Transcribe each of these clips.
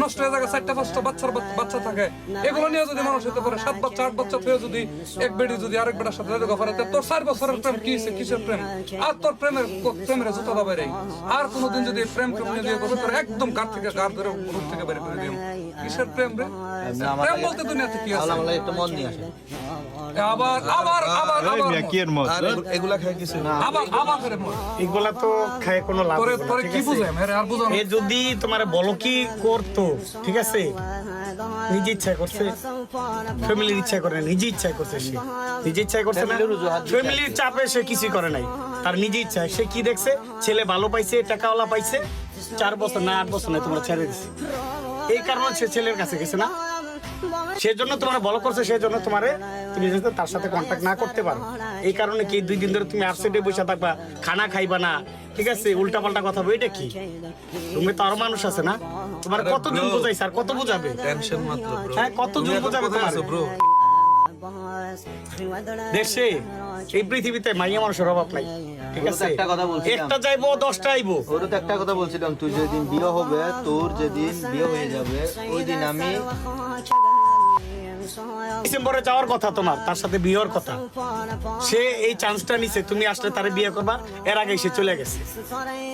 নষ্ট হয়ে যায়, 4টা 5টা বাচ্চা থাকে, এগুলো নিয়ে যদি মানুষ হতে পারে, 7 বাচ্চা 8 বাচ্চা থেকে যদি এক বেডি যদি আরেক বেটার সাথে দেখা করে, তোর 4 বছরের প্রেম কি হয়েছে, কিসের প্রেম? আর তোর প্রেমের জুতা দাবাই রে। আর কোনোদিন যদি প্রেম নিয়ে দিয়ে করবে, তোর একদম গাড় থেকে গাড় ধরে রূপ থেকে বের করে দিম। কিসের প্রেম রে? প্রেম বলতে দুনিয়াতে কি আছে? একটু মন নিয়ে আসে। আবার আবার আবার আবার এগুলা খাই কিছু না। আবার করে মর। এগুলা তো খায় কোনো লাভ তোরে হবে না, তোরে ঠিক কি আছে? বুঝাই মেরে আর বুঝানো। এ যদি তোমার বলো কি করতো, ঠিক আছে, নিজে ইচ্ছা করছে, ফ্যামিলির ইচ্ছা করে না, নিজে ইচ্ছা করছে, সে নিজে ইচ্ছা করছে না, ফ্যামিলির চাপে সে কিছুই করে নাই, তার নিজে ইচ্ছা। সে কি দেখছে, ছেলে ভালো পাইছে, টাকাওয়ালা পাইছে, 4 বছর না 8 বছর না তোমরা ছেড়ে দিছে, এই কারণে সে ছেলের কাছে গেছে না, সেজন্য তোমার বলো করছে, সেজন্য তোমারে তুমি যাতে তার সাথে কন্ট্যাক্ট না করতে পারো। এই কারণে কি 2 দিন ধরে তুমি আপসেটে বসে থাকবা, খানা খাইবা না, ঠিক আছে, উল্টা পাল্টা কথা বলবে, এটা কি? তুমি তো আরো মানুষ আছে না, তোমার কতজন বোঝাইছে আর কত বোঝাবে? টেনশন মাত্র ব্রো। হ্যাঁ, কতজন বোঝাবে তোমার? ব্রো দেশে এই পৃথিবীতে মাইয়া মানুষের অভাব নাই, ঠিক আছে, একটা কথা বলছিলাম। একটা যাইবো 10টা আইবো। ওরও তো একটা কথা বলছিলাম, তুই যেদিন বিয়ে হবে, তোর যেদিন বিয়ে হয়ে যাবে, ওই দিন আমি ডিসেম্বরে যাওয়ার কথা তোমার, তার সাথে বিয়ের কথা, সে এই চান্সটা নিছে, তুমি আসলে তারে বিয়ে করবা, এর আগে সে চলে গেছে।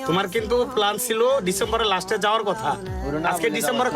তোমার কিন্তু প্ল্যান ছিল ডিসেম্বরের লাস্টে যাওয়ার কথা, আজকে ডিসেম্বরে